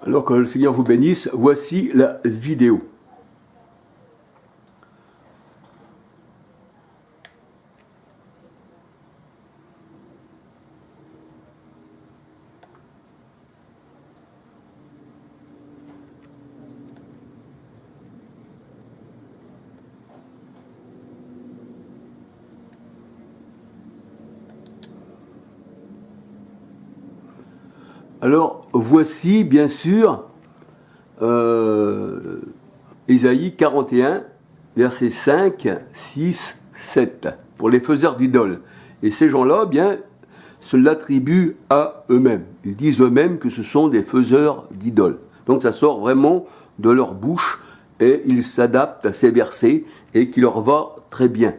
Alors que le Seigneur vous bénisse, voici la vidéo. Alors, voici bien sûr Ésaïe 41, versets 5, 6, 7, pour les faiseurs d'idoles. Et ces gens-là, bien, se l'attribuent à eux-mêmes. Ils disent eux-mêmes que ce sont des faiseurs d'idoles. Donc ça sort vraiment de leur bouche et ils s'adaptent à ces versets et qui leur va très bien.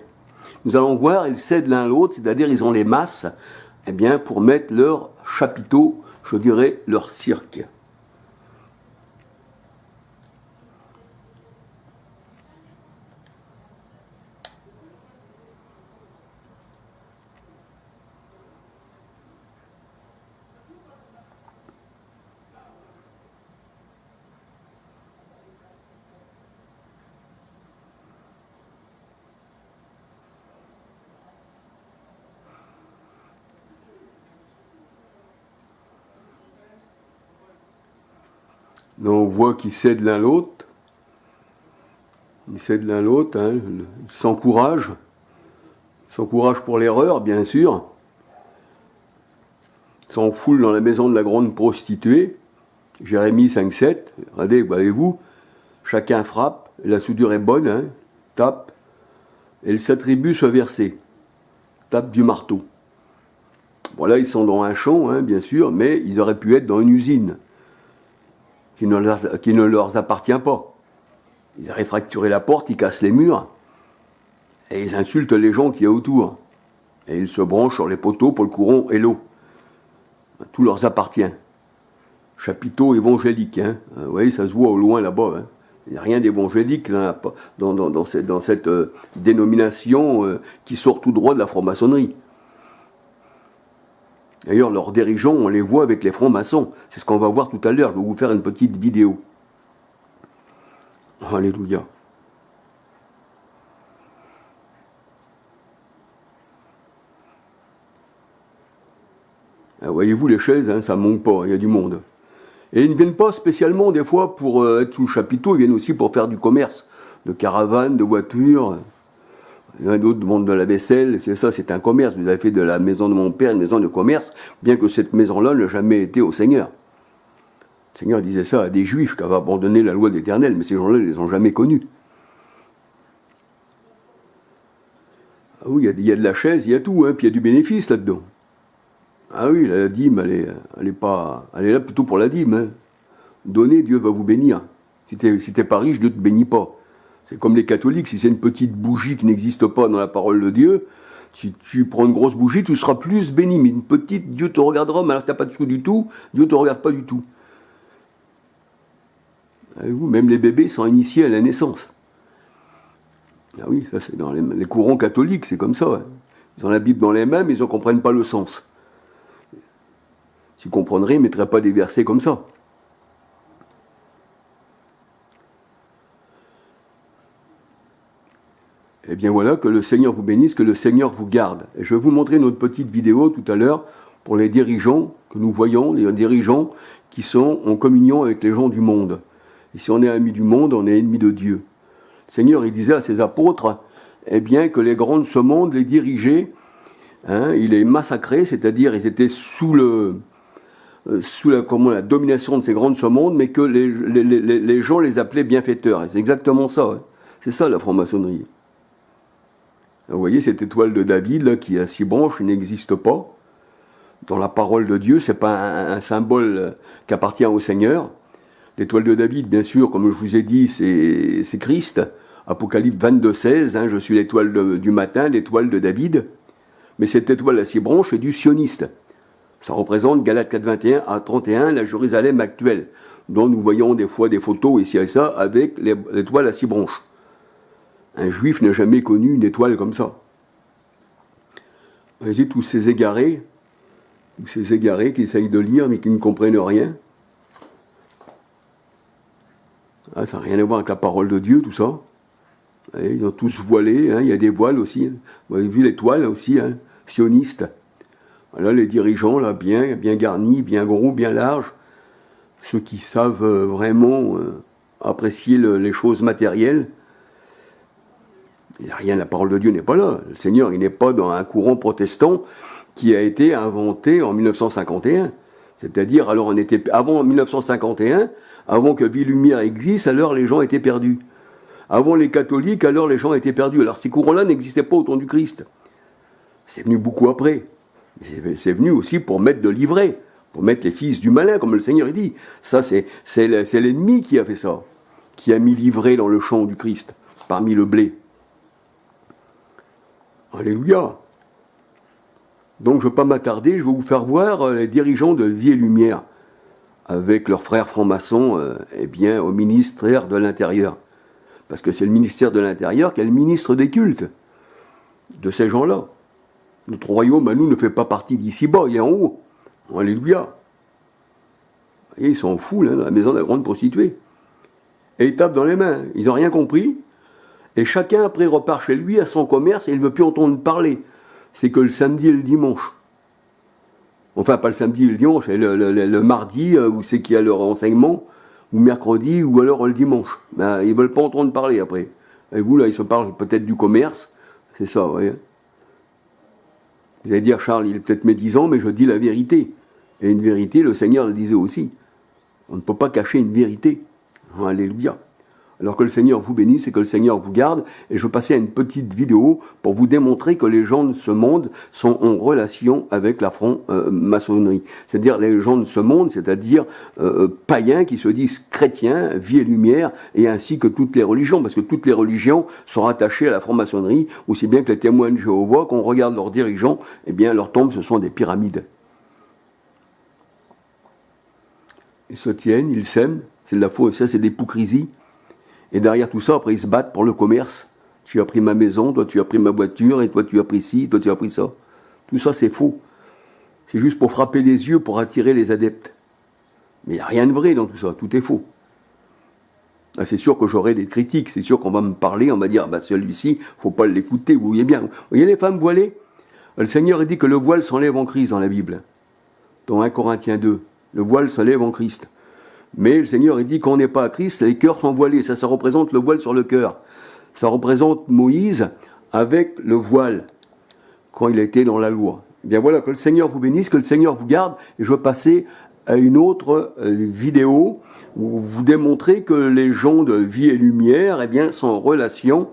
Nous allons voir, ils cèdent l'un à l'autre, c'est-à-dire ils ont les masses, eh bien, pour mettre leur chapiteau, je dirais leur cirque. Donc on voit qu'ils cèdent l'un l'autre. Ils cèdent l'un l'autre, hein. Ils s'encouragent. Ils s'encouragent pour l'erreur, bien sûr. Ils s'enfoulent dans la maison de la grande prostituée. Jérémie 5,7. Regardez, voyez-vous, chacun frappe, et la soudure est bonne, hein, tape, et il s'attribue ce verset. Tape du marteau. Voilà, ils sont dans un champ, hein, bien sûr, mais ils auraient pu être dans une usine qui ne leur appartient pas. Ils auraient fracturé la porte, ils cassent les murs, et ils insultent les gens qui y a autour. Et ils se branchent sur les poteaux pour le courant et l'eau. Tout leur appartient. Chapiteau évangélique, hein. Vous voyez, ça se voit au loin là-bas. Hein. Il n'y a rien d'évangélique dans cette dénomination qui sort tout droit de la franc-maçonnerie. D'ailleurs, leurs dirigeants, on les voit avec les francs-maçons. C'est ce qu'on va voir tout à l'heure. Je vais vous faire une petite vidéo. Alléluia. Voyez-vous, les chaises, hein, ça ne manque pas, il y a du monde. Et ils ne viennent pas spécialement, des fois, pour être sous le chapiteau, ils viennent aussi pour faire du commerce, de caravanes, de voitures. Il y en a d'autres demandent de la vaisselle, c'est ça, c'est un commerce. Vous avez fait de la maison de mon père une maison de commerce, bien que cette maison-là n'a jamais été au Seigneur. Le Seigneur disait ça à des Juifs qui avaient abandonné la loi de l'Éternel, mais ces gens-là, ils ne les ont jamais connus. Ah oui, il y a de la chaise, il y a tout, hein, puis il y a du bénéfice là-dedans. Ah oui, la dîme, elle est là plutôt pour la dîme. Hein. Donnez, Dieu va vous bénir. Si t'es pas riche, Dieu te bénit pas. C'est comme les catholiques, si c'est une petite bougie qui n'existe pas dans la parole de Dieu, si tu prends une grosse bougie, tu seras plus béni. Mais une petite, Dieu te regardera, mais alors si t'as pas de sous du tout, Dieu te regarde pas du tout. Vous, même les bébés sont initiés à la naissance. Ah oui, ça c'est dans les courants catholiques, c'est comme ça. Hein. Ils ont la Bible dans les mains, mais ils ne comprennent pas le sens. S'ils comprendraient, ils ne mettraient pas des versets comme ça. Eh bien voilà, que le Seigneur vous bénisse, que le Seigneur vous garde. Et je vais vous montrer notre petite vidéo tout à l'heure pour les dirigeants que nous voyons, les dirigeants qui sont en communion avec les gens du monde. Et si on est ami du monde, on est ennemi de Dieu. Le Seigneur, il disait à ses apôtres, eh bien, que les grands de ce monde les dirigeaient, hein, il les massacrait, c'est-à-dire ils étaient sous la domination de ces grands de ce monde, mais que les gens les appelaient bienfaiteurs. Et c'est exactement ça. Hein. C'est ça la franc-maçonnerie. Vous voyez, cette étoile de David, là, qui a 6 branches, n'existe pas. Dans la parole de Dieu, c'est pas un symbole qui appartient au Seigneur. L'étoile de David, bien sûr, comme je vous ai dit, c'est Christ. Apocalypse 22, 16, hein, je suis l'étoile du matin, l'étoile de David. Mais cette étoile à 6 branches est du sioniste. Ça représente Galates 4, 21 à 31, la Jérusalem actuelle, dont nous voyons des fois des photos ici et ça avec l'étoile à 6 branches. Un juif n'a jamais connu une étoile comme ça. Voyez tous ces égarés qui essayent de lire mais qui ne comprennent rien. Ah, ça n'a rien à voir avec la parole de Dieu, tout ça. Et ils ont tous voilé, hein, il y a des voiles aussi. Hein. Vous avez vu les toiles aussi, hein, sionistes. Là, les dirigeants, là, bien garnis, bien gros, bien larges. Ceux qui savent vraiment apprécier les choses matérielles. Il n'y a rien, la parole de Dieu n'est pas là. Le Seigneur, il n'est pas dans un courant protestant qui a été inventé en 1951. C'est-à-dire, alors on était avant 1951, avant que Vie Lumière existe, alors les gens étaient perdus. Avant les catholiques, alors les gens étaient perdus. Alors ces courants-là n'existaient pas au temps du Christ. C'est venu beaucoup après. C'est venu aussi pour mettre de l'ivraie, pour mettre les fils du malin, comme le Seigneur dit. Ça, c'est l'ennemi qui a fait ça, qui a mis l'ivraie dans le champ du Christ, parmi le blé. Alléluia. Donc je ne vais pas m'attarder, je vais vous faire voir les dirigeants de Vie et Lumière, avec leurs frères francs-maçons, au ministère de l'Intérieur. Parce que c'est le ministère de l'Intérieur qui est le ministre des cultes de ces gens-là. Notre royaume, à nous, ne fait pas partie d'ici-bas, il est en haut. Alléluia. Et ils sont fous, là, dans la maison de la grande prostituée. Et ils tapent dans les mains, ils n'ont rien compris. Et chacun, après, repart chez lui, à son commerce, et il ne veut plus entendre parler. C'est que le samedi et le dimanche. Enfin, pas le samedi et le dimanche, le mardi, où c'est qu'il y a leur enseignement, ou mercredi, ou alors le dimanche. Ben, ils ne veulent pas entendre parler après. Et vous, là, ils se parlent peut-être du commerce. C'est ça, vous voyez. Vous allez dire, Charles, il est peut-être médisant, mais je dis la vérité. Et une vérité, le Seigneur le disait aussi. On ne peut pas cacher une vérité. Alléluia. Alors que le Seigneur vous bénisse et que le Seigneur vous garde. Et je vais passer à une petite vidéo pour vous démontrer que les gens de ce monde sont en relation avec la franc-maçonnerie. C'est-à-dire les gens de ce monde, c'est-à-dire païens qui se disent chrétiens, Vie et Lumière, et ainsi que toutes les religions, parce que toutes les religions sont rattachées à la franc-maçonnerie, aussi bien que les témoins de Jéhovah, quand on regarde leurs dirigeants, eh bien leurs tombes, ce sont des pyramides. Ils se tiennent, ils s'aiment, c'est de la faux, ça c'est des hypocrisies. Et derrière tout ça, après, ils se battent pour le commerce. Tu as pris ma maison, toi tu as pris ma voiture, et toi tu as pris ci, toi tu as pris ça. Tout ça, c'est faux. C'est juste pour frapper les yeux, pour attirer les adeptes. Mais il n'y a rien de vrai dans tout ça, tout est faux. Là, c'est sûr que j'aurai des critiques, c'est sûr qu'on va me parler, on va dire, bah celui-ci, il ne faut pas l'écouter, vous voyez bien. Vous voyez les femmes voilées? Le Seigneur dit que le voile s'enlève en Christ dans la Bible. Dans 1 Corinthiens 2, le voile s'enlève en Christ. Mais le Seigneur il dit qu'on n'est pas à Christ, les cœurs sont voilés. Ça représente le voile sur le cœur. Ça représente Moïse avec le voile, quand il était dans la loi. Eh bien voilà, que le Seigneur vous bénisse, que le Seigneur vous garde. Et je vais passer à une autre vidéo où vous démontrez que les gens de Vie et Lumière sont en relation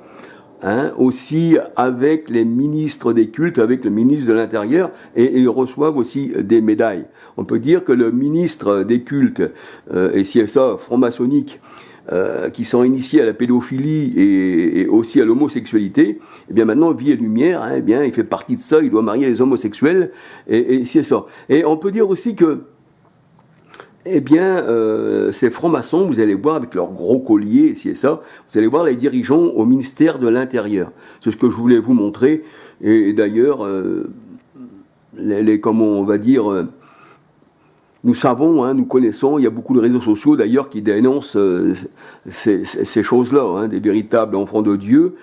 aussi avec les ministres des cultes, avec le ministre de l'Intérieur, et ils reçoivent aussi des médailles. On peut dire que le ministre des cultes, et si ça, franc-maçonnique, qui sont initiés à la pédophilie et aussi à l'homosexualité, eh bien maintenant, Vie et Lumière, il fait partie de ça, il doit marier les homosexuels, et c'est ça. Et on peut dire aussi que ces francs-maçons, vous allez voir avec leurs gros colliers, ici et ça, vous allez voir les dirigeants au ministère de l'Intérieur. C'est ce que je voulais vous montrer. Et d'ailleurs, comment on va dire, nous savons, nous connaissons, il y a beaucoup de réseaux sociaux d'ailleurs qui dénoncent ces choses-là, des véritables enfants de Dieu,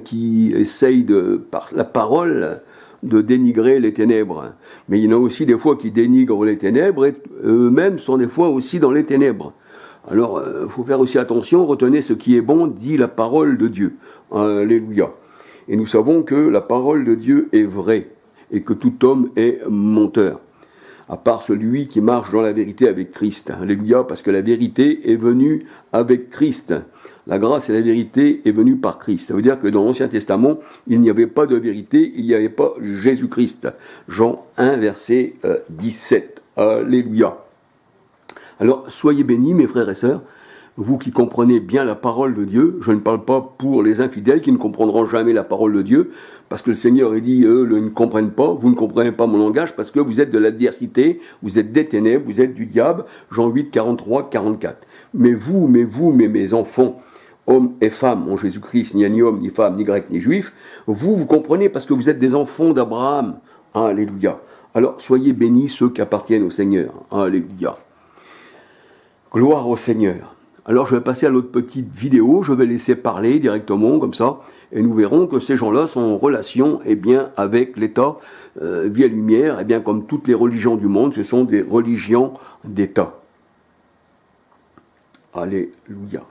qui essayent par la parole, de dénigrer les ténèbres. Mais il y en a aussi des fois qui dénigrent les ténèbres et eux-mêmes sont des fois aussi dans les ténèbres. Alors, il faut faire aussi attention, retenez ce qui est bon, dit la parole de Dieu. Alléluia. Et nous savons que la parole de Dieu est vraie et que tout homme est menteur. À part celui qui marche dans la vérité avec Christ. Alléluia, parce que la vérité est venue avec Christ. La grâce et la vérité est venue par Christ. Ça veut dire que dans l'Ancien Testament, il n'y avait pas de vérité, il n'y avait pas Jésus-Christ. Jean 1, verset 17. Alléluia. Alors, soyez bénis, mes frères et sœurs, vous qui comprenez bien la parole de Dieu. Je ne parle pas pour les infidèles qui ne comprendront jamais la parole de Dieu, parce que le Seigneur dit, eux ne comprennent pas, vous ne comprenez pas mon langage, parce que vous êtes de l'adversité, vous êtes des ténèbres, vous êtes du diable. Jean 8, 43, 44. Mais mes enfants, hommes et femmes, en Jésus-Christ, ni homme, ni femme, ni grec, ni juif, vous comprenez parce que vous êtes des enfants d'Abraham. Alléluia. Alors, soyez bénis ceux qui appartiennent au Seigneur. Alléluia. Gloire au Seigneur. Alors je vais passer à l'autre petite vidéo, je vais laisser parler directement comme ça, et nous verrons que ces gens-là sont en relation avec l'État, via lumière, comme toutes les religions du monde, ce sont des religions d'État. Alléluia.